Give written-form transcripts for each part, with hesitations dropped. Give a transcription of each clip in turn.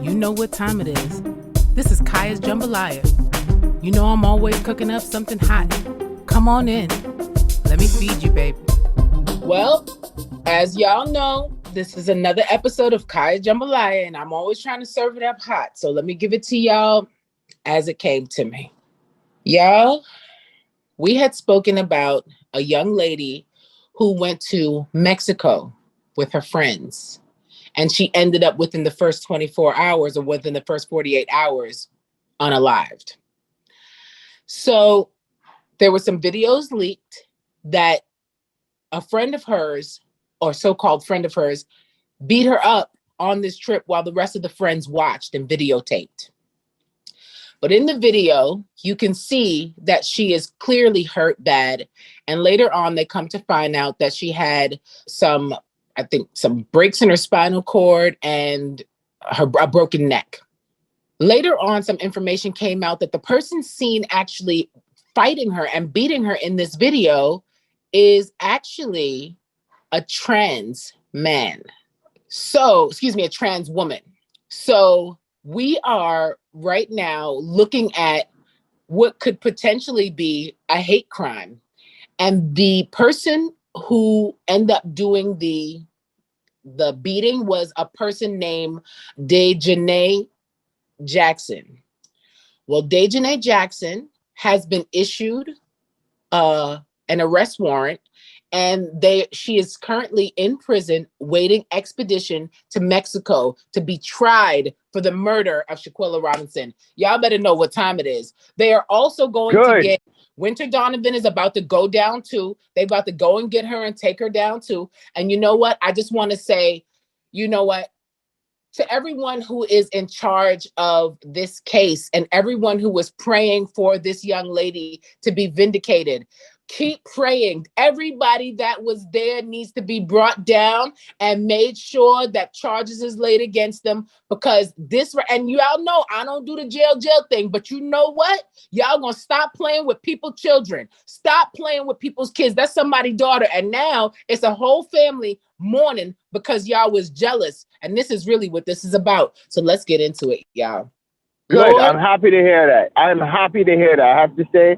You know what time it is. This is Kiyha's Jambaliyha. You know I'm always cooking up something hot. Come on in. Let me feed you, baby. Well, as y'all know, this is another episode of Kiyha's Jambaliyha, and I'm always trying to serve it up hot. So let me give it to y'all as it came to me. Y'all, we had spoken about a young lady who went to Mexico with her friends. And she ended up within the first 24 hours or within the first 48 hours unalived. So there were some videos leaked that a friend of hers, or so-called friend of hers, beat her up on this trip while the rest of the friends watched and videotaped. But in the video, you can see that she is clearly hurt bad. And later on, they come to find out that she had some breaks in her spinal cord and a broken neck. Later on, some information came out that the person seen actually fighting her and beating her in this video is actually a trans man. A trans woman. So we are right now looking at what could potentially be a hate crime. And the person who ended up doing the beating was a person named Dajanae Jackson. Well, Dajanae Jackson has been issued an arrest warrant, and she is currently in prison waiting extradition to Mexico to be tried for the murder of Shanquella Robinson. Y'all better know what time it is. They are also going to get Winter Donovan is about to go down too. They about to go and get her and take her down too. And you know what? I just want to say, you know what? To everyone who is in charge of this case and everyone who was praying for this young lady to be vindicated, keep praying. Everybody that was there needs to be brought down and made sure that charges is laid against them, because and y'all know I don't do the jail thing, but you know what? Y'all gonna stop playing with people's children. Stop playing with people's kids. That's somebody's daughter. And now it's a whole family mourning because y'all was jealous. And this is really what this is about. So let's get into it, y'all. Good. Lord, I'm happy to hear that. I have to say,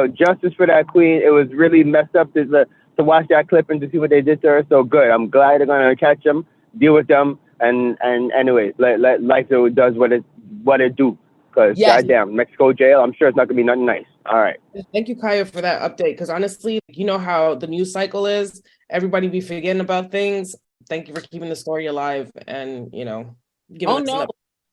justice for that queen. It was really messed up to watch that clip and to see what they did to her. So good. I'm glad they're gonna catch them, deal with them, and anyway, let life does what it do. Because goddamn, Mexico jail, I'm sure it's not gonna be nothing nice. All right. Thank you, Kiyha, for that update. Because honestly, you know how the news cycle is. Everybody be forgetting about things. Thank you for keeping the story alive and giving us an update.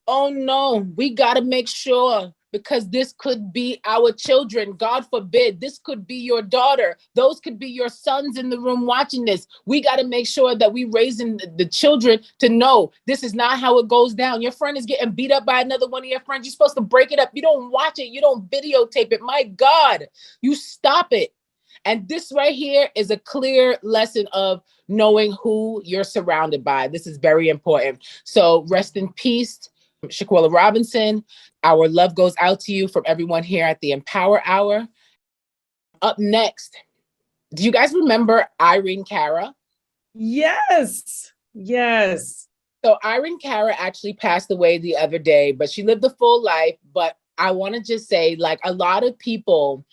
Oh no, we gotta make sure, because this could be our children. God forbid, this could be your daughter. Those could be your sons in the room watching this. We gotta make sure that we raising the children to know this is not how it goes down. Your friend is getting beat up by another one of your friends. You're supposed to break it up. You don't watch it. You don't videotape it. My God, you stop it. And this right here is a clear lesson of knowing who you're surrounded by. This is very important. So rest in peace, Shanquella Robinson. Our love goes out to you from everyone here at the Empower Hour. Up next, do you guys remember Irene Cara? Yes. So Irene Cara actually passed away the other day, but she lived a full life. But I want to just say, like, a lot of people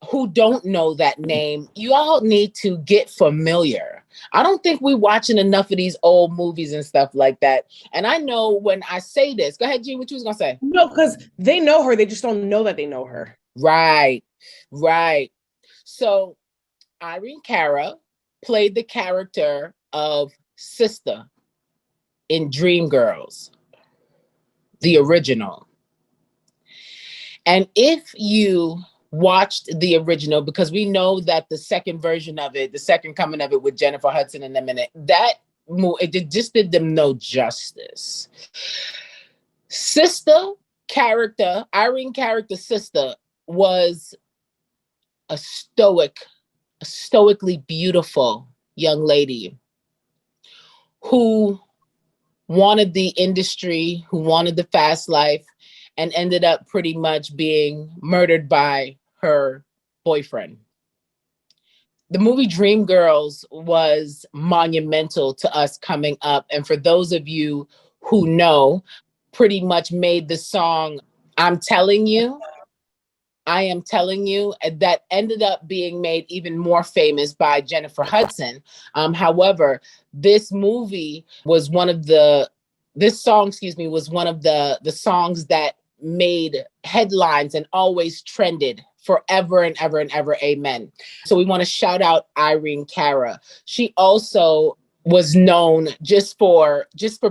who don't know that name, you all need to get familiar. I don't think we're watching enough of these old movies and stuff like that. And I know when I say this, go ahead, G, what you was gonna say? No, because they know her. They just don't know that they know her. Right. So Irene Cara played the character of Sister in Dreamgirls, the original. And if you watched the original, because we know that the second version of it, the second coming of it with Jennifer Hudson in a minute, it just did them no justice. Irene character Sister was a stoically beautiful young lady who wanted the industry, who wanted the fast life, and ended up pretty much being murdered by her boyfriend. The movie Dreamgirls was monumental to us coming up. And for those of you who know, pretty much made the song I'm Telling You. I Am Telling You, that ended up being made even more famous by Jennifer Hudson. However, this movie was one of the, this song, excuse me, was one of the songs that made headlines and always trended forever and ever and ever. Amen. So we want to shout out Irene Cara. She also was known just for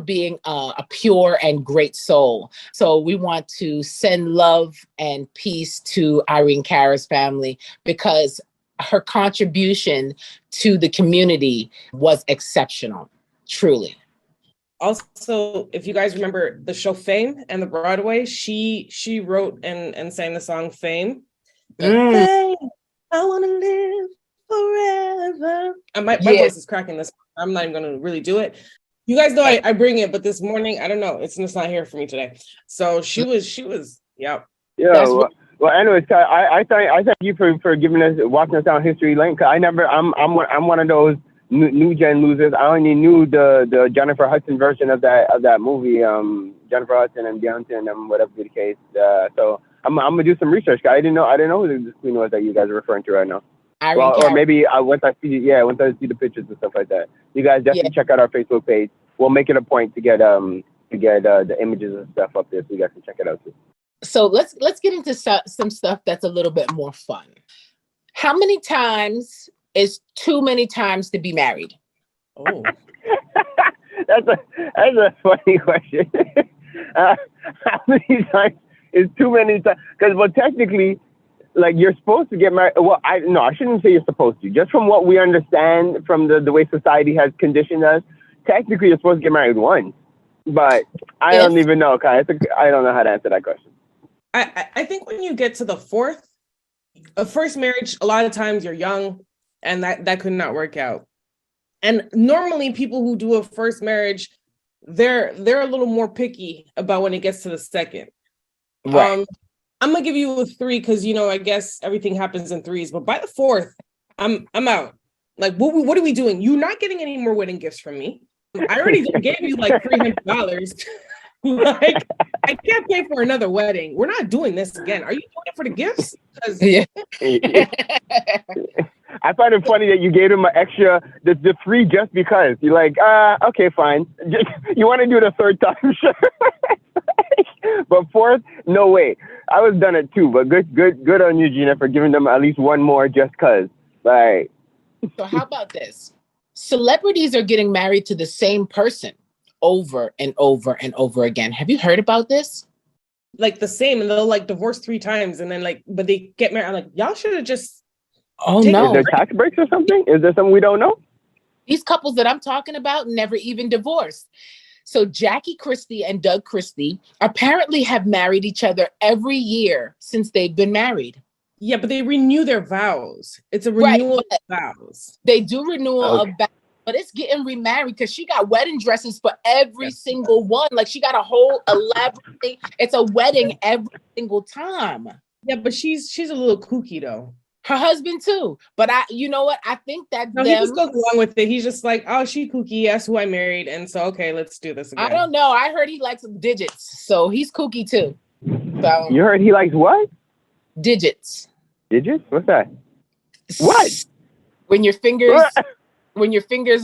being a pure and great soul. So we want to send love and peace to Irene Cara's family, because her contribution to the community was exceptional, truly. Also, if you guys remember the show Fame and the Broadway, she wrote and sang the song Fame. Fame, I want to live forever. My voice is cracking this. I'm not even going to really do it. You guys know I bring it, but this morning, I don't know. It's just not here for me today. So she was, yeah. Yeah. Well, anyways, I thank you for giving us, walking us down history lane. Cause I'm one of those new gen losers. I only knew the Jennifer Hudson version of that movie, Jennifer Hudson and Beyonce and whatever the case. So I'm gonna do some research. I didn't know who the queen was that you guys are referring to right now. Or maybe once I see the pictures and stuff like that. You guys definitely check out our Facebook page. We'll make it a point to get the images and stuff up there, so you guys can check it out too. So let's get into some stuff that's a little bit more fun. How many times is too many times to be married? Oh, that's a funny question. How many times is too many times? Because technically, like, you're supposed to get married. Well, I shouldn't say you're supposed to. Just from what we understand from the way society has conditioned us, technically you're supposed to get married once. But I don't even know, Kai. I don't know how to answer that question. I think when you get to the fourth, a first marriage, a lot of times you're young, and that could not work out. And normally people who do a first marriage, they're a little more picky about when it gets to the second. Right. I'm gonna give you a 3 because I guess everything happens in 3s. But by the 4th, I'm out. Like, what are we doing? You're not getting any more wedding gifts from me. I already gave you like $300. Like, I can't pay for another wedding. We're not doing this again. Are you doing it for the gifts? Yeah. I find it funny that you gave him an extra the 3 just because. You're like, okay, fine. You want to do it a third time, sure. But 4th, no way. I was done at 2, but good on you, Gina, for giving them at least one more just cause. Like, so how about this? Celebrities are getting married to the same person over and over and over again. Have you heard about this? Like the same, and they'll like divorce 3 times, and then but they get married. I'm like, y'all should have just. Oh no! Is there tax breaks or something? Is there something we don't know? These couples that I'm talking about never even divorced. So Jackie Christie and Doug Christie apparently have married each other every year since they've been married. Yeah, but they renew their vows. It's a renewal of vows. They do renewal of vows, but it's getting remarried because she got wedding dresses for every single one. Like, she got a whole elaborate thing. It's a wedding every single time. Yeah, but she's a little kooky though. Her husband too. But you know what? I think that he just goes along with it. He's just like, oh, she kooky. That's who I married. And so, okay, let's do this again. I don't know. I heard he likes digits. So he's kooky too. So, you heard he likes what? Digits. Digits? What's that? What? When your fingers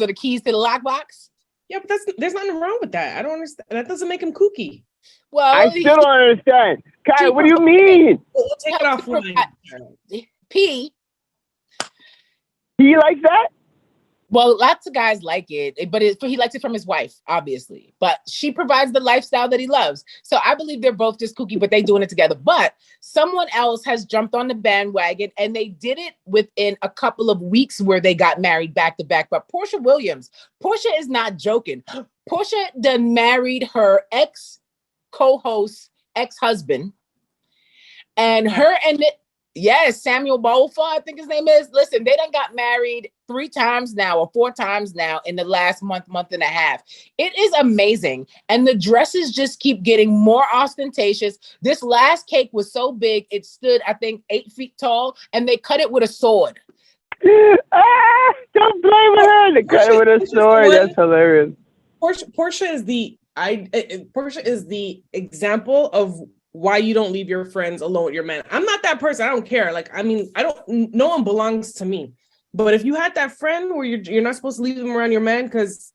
are the keys to the lockbox? Yeah, but there's nothing wrong with that. I don't understand. That doesn't make him kooky. Well, I still don't understand. Kai, what do you mean? We'll take it offline. P. He likes that? Well, lots of guys like it, but he likes it from his wife, obviously. But she provides the lifestyle that he loves. So I believe they're both just kooky, but they're doing it together. But someone else has jumped on the bandwagon, and they did it within a couple of weeks where they got married back to back. But Portia Williams, Portia is not joking. Portia done married her co-host, ex-husband, and her and yes, Samuel Bolfa, I think his name is. Listen, they done got married 3 times now or 4 times now in the last month and a half. It is amazing. And the dresses just keep getting more ostentatious. This last cake was so big, it stood, I think, 8 feet tall, and they cut it with a sword. Don't blame her. They cut it with a sword. That's hilarious. Portia is the Portia is the example of why you don't leave your friends alone with your man. I'm not that person. I don't care. Like, I mean, no one belongs to me. But if you had that friend where you're not supposed to leave them around your man because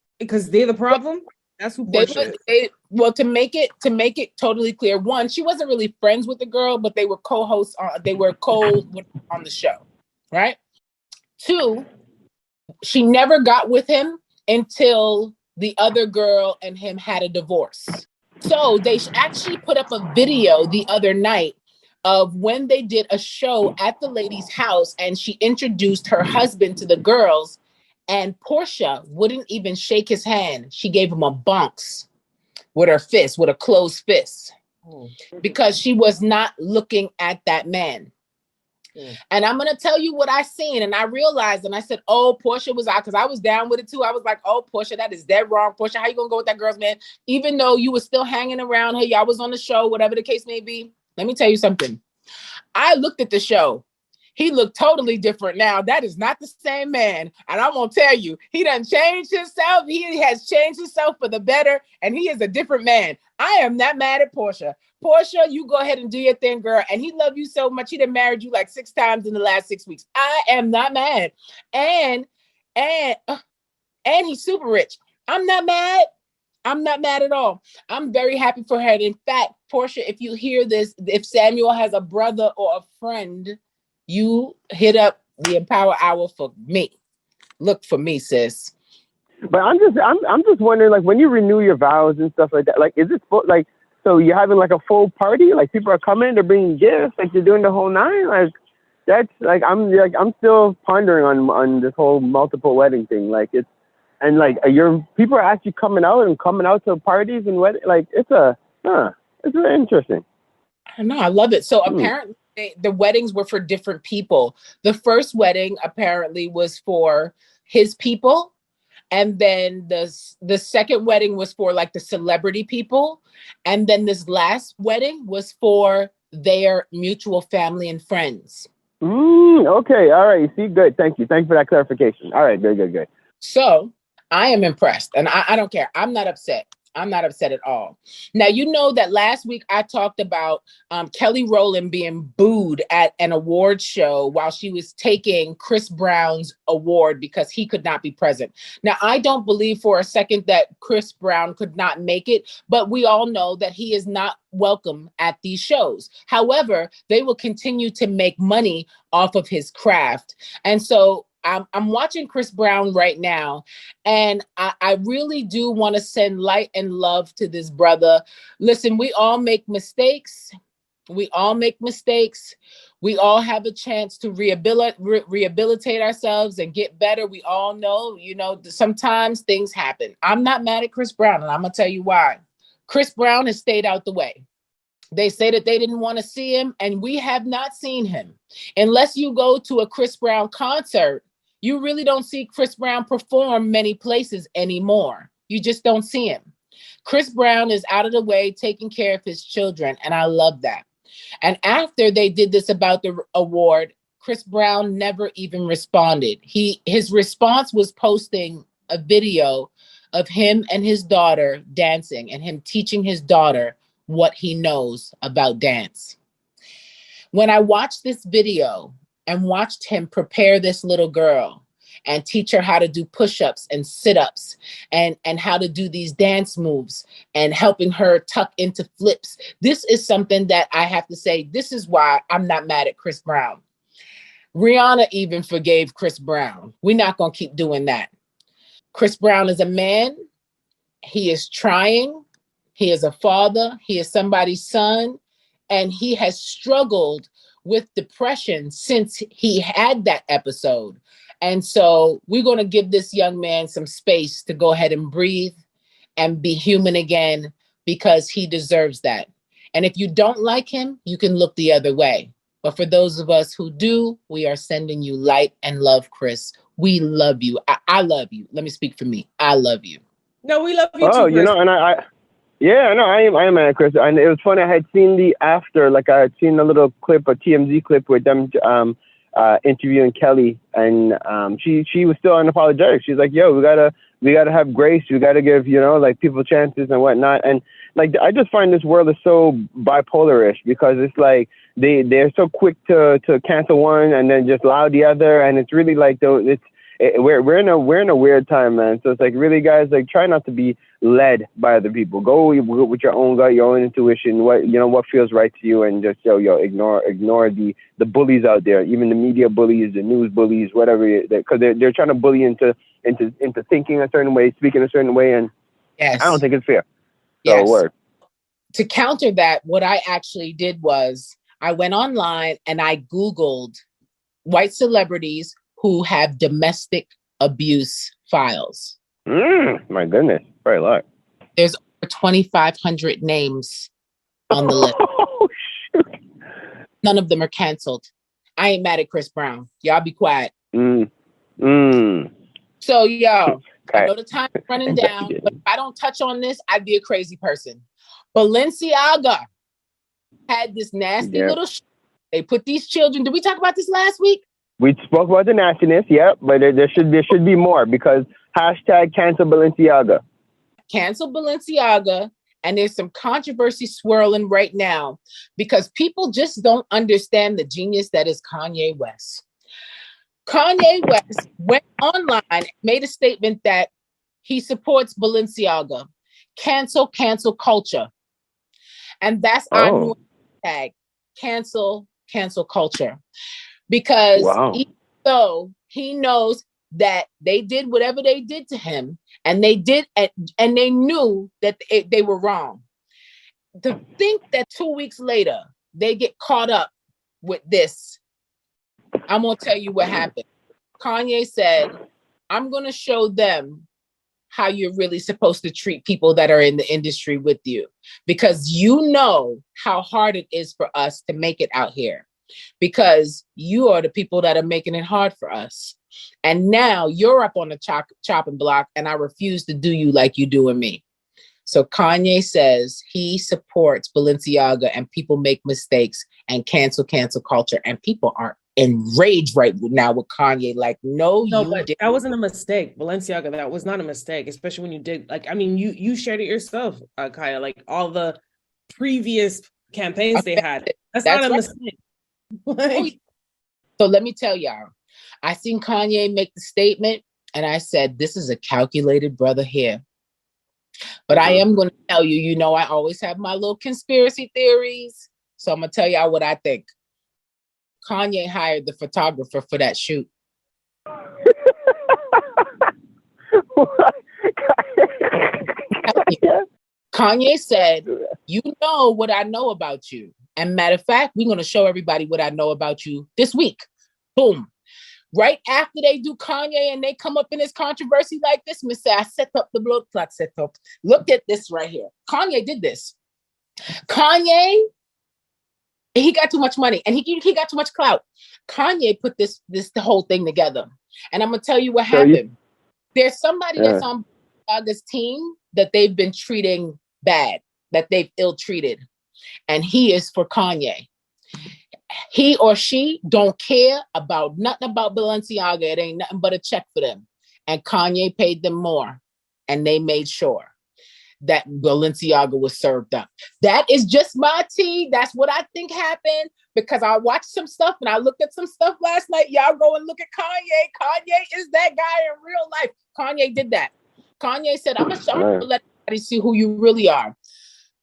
they're the problem, that's who Portia is. Well, to make it totally clear, one, she wasn't really friends with the girl, but they were co-hosts on the show, right? Two, she never got with him until the other girl and him had a divorce. So they actually put up a video the other night of when they did a show at the lady's house and she introduced her husband to the girls, and Portia wouldn't even shake his hand. She gave him a bonks with her fist, with a closed fist, because she was not looking at that man. And I'm going to tell you what I seen. And I realized, and I said, oh, Portia was out, because I was down with it too. I was like, oh, Portia, that is dead wrong. Portia, how you going to go with that girl's man? Even though you were still hanging around her, y'all was on the show, whatever the case may be. Let me tell you something. I looked at the show. He looked totally different now. That is not the same man. And I'm going to tell you, he done changed himself. He has changed himself for the better. And he is a different man. I am not mad at Portia. Portia, you go ahead and do your thing, girl. And he loved you so much. He done married you like 6 times in the last 6 weeks. I am not mad. And he's super rich. I'm not mad. I'm not mad at all. I'm very happy for her. And in fact, Portia, if you hear this, if Samuel has a brother or a friend, you hit up the Empower Hour for me. Look for me, sis. But I'm just wondering, like, when you renew your vows and stuff like that, like, is it like, so you're having like a full party? Like, people are coming, they're bringing gifts, like you're doing the whole nine? Like, that's like, I'm still pondering on this whole multiple wedding thing. Like, it's, and like, people are actually coming out to parties and like, it's really interesting. I know, I love it. So apparently the weddings were for different people. The first wedding apparently was for his people. And then the second wedding was for like the celebrity people. And then this last wedding was for their mutual family and friends. Okay. All right. See, good. Thank you. Thank you for that clarification. All right. Good. So I am impressed, and I don't care. I'm not upset. I'm not upset at all. Now, you know that last week I talked about Kelly Rowland being booed at an award show while she was taking Chris Brown's award because he could not be present. Now, I don't believe for a second that Chris Brown could not make it, but we all know that he is not welcome at these shows. However, they will continue to make money off of his craft. And so I'm watching Chris Brown right now, and I really do want to send light and love to this brother. Listen, we all make mistakes. We all have a chance to rehabilitate ourselves and get better. We all know, sometimes things happen. I'm not mad at Chris Brown, and I'm going to tell you why. Chris Brown has stayed out the way. They say that they didn't want to see him, and we have not seen him. Unless you go to a Chris Brown concert, you really don't see Chris Brown perform many places anymore. You just don't see him. Chris Brown is out of the way, taking care of his children, and I love that. And after they did this about the award, Chris Brown never even responded. His response was posting a video of him and his daughter dancing and him teaching his daughter what he knows about dance. When I watched this video and watched him prepare this little girl and teach her how to do push-ups and sit-ups and how to do these dance moves and helping her tuck into flips, this is something that I have to say, this is why I'm not mad at Chris Brown. Rihanna even forgave Chris Brown. We're not going to keep doing that. Chris Brown is a man. He is trying. He is a father. He is somebody's son. And he has struggled with depression since he had that episode. And so we're going to give this young man some space to go ahead and breathe and be human again, because he deserves that. And if you don't like him, you can look the other way. But for those of us who do, we are sending you light and love, Chris. We love you. I love you. Let me speak for me. I love you. No, we love you too, Chris. And yeah, no, I am mad at Chris. And it was funny. I had seen the after, like I had seen a little clip, a TMZ clip with them interviewing Kelly, and she was still unapologetic. She's like, "Yo, we gotta have grace. We gotta give like people chances and whatnot." And like I just find this world is so bipolarish because it's like they're so quick to cancel one and then just allow the other, and it's really like we're in a weird time, man. So it's like, really, guys, like, try not to be led by other people. Go with your own gut, your own intuition, what feels right to you, and just ignore the bullies out there, even the media bullies, the news bullies, whatever, because they're trying to bully into thinking a certain way, speaking a certain way, and yes. I don't think it's fair. So yes. Word. To counter that, what I actually did was I went online and I Googled white celebrities who have domestic abuse files. My goodness, very lot. There's over 2,500 names on the list. Oh, shoot. None of them are canceled. I ain't mad at Chris Brown. Y'all be quiet. So, yo, I know the time's running down, but if I don't touch on this, I'd be a crazy person. Balenciaga had this nasty little they put these children. Did we talk about this last week? We spoke about the nastiness, but there should be more, because hashtag cancel Balenciaga. Cancel Balenciaga, and there's some controversy swirling right now because people just don't understand the genius that is Kanye West. Kanye West went online and made a statement that he supports Balenciaga. Cancel culture. And that's our new hashtag. Cancel culture. Because even though he knows that they did whatever they did to him, and they did, and they knew that they were wrong. To think that 2 weeks later they get caught up with this, I'm gonna tell you what happened. Kanye said, "I'm gonna show them how you're really supposed to treat people that are in the industry with you, because you know how hard it is for us to make it out here. Because you are the people that are making it hard for us. And now you're up on the chopping block, and I refuse to do you like you doing me." So Kanye says he supports Balenciaga, and people make mistakes, and cancel culture. And people are enraged right now with Kanye. Like, no, you didn't. That wasn't a mistake. Balenciaga, that was not a mistake, especially when you did, like, I mean, you shared it yourself, Kiyha, like all the previous campaigns they had. That's not a mistake. So let me tell y'all, I seen Kanye make the statement, and I said, this is a calculated brother here. But I am going to tell you, I always have my little conspiracy theories. So I'm going to tell y'all what I think. Kanye hired the photographer for that shoot. Kanye said, "You know what I know about you. And matter of fact, we're going to show everybody what I know about you this week." Boom. Right after they do Kanye and they come up in this controversy like this, Mr. I set up the blood clot setup. Look at this right here. Kanye did this. Kanye, he got too much money and he got too much clout. Kanye put the whole thing together. And I'm going to tell you what happened. There's somebody that's on Balenciaga's team that they've been treating bad, that they've ill-treated. And he is for Kanye. He or she don't care about nothing about Balenciaga. It ain't nothing but a check for them. And Kanye paid them more. And they made sure that Balenciaga was served up. That is just my tea. That's what I think happened, because I watched some stuff and I looked at some stuff last night. Y'all go and look at Kanye. Kanye is that guy in real life. Kanye did that. Kanye said, I'm gonna let everybody see who you really are.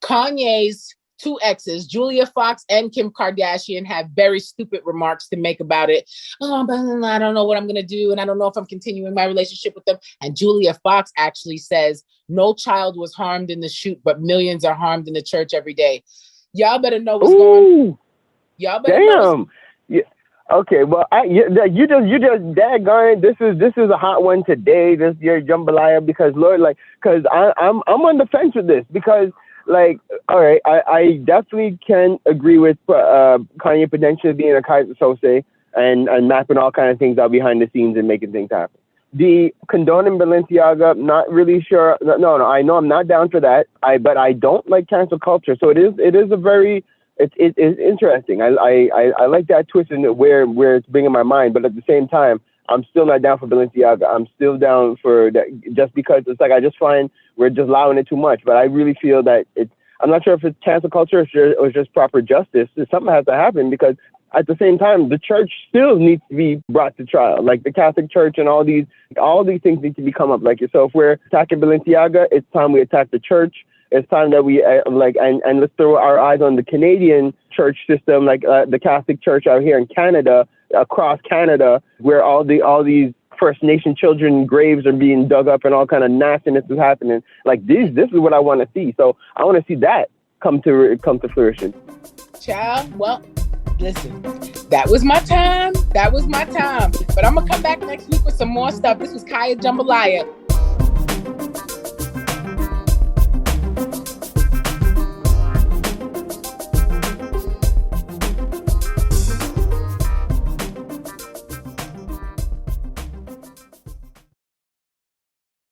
Kanye's two exes, Julia Fox and Kim Kardashian, have very stupid remarks to make about it. Oh, but I don't know what I'm going to do. And I don't know if I'm continuing my relationship with them. And Julia Fox actually says, no child was harmed in the shoot, but millions are harmed in the church every day. Y'all better know what's going on. Y'all better know. Yeah. Okay, well, you just daggone. This is a hot one today. This year, Jambaliyha, because Lord, because I'm on the fence with this, because all right, I definitely can agree with Kanye potentially being a Kaiser Sose and mapping all kinds of things out behind the scenes and making things happen. The condoning Balenciaga, not really sure. No, I know I'm not down for that. But I don't like cancel culture. So it is a very it's interesting. I like that twist in where it's bringing my mind, but at the same time, I'm still not down for Balenciaga. I'm still down for that, just because it's like I just find we're just allowing it too much. But I really feel that I'm not sure if it's cancel culture or just proper justice. Something has to happen, because at the same time, the church still needs to be brought to trial. Like the Catholic Church and all these things need to be come up. Like, so if we're attacking Balenciaga, it's time we attack the church. It's time that we and let's throw our eyes on the Canadian church system, like the Catholic Church out here in Canada, across Canada, where all these First Nation children graves are being dug up and all kind of nastiness is happening. Like this is what I want to see. So I want to see that come to fruition. Child, well, listen, that was my time. But I'm gonna come back next week with some more stuff. This was Kiyha Jambaliyha.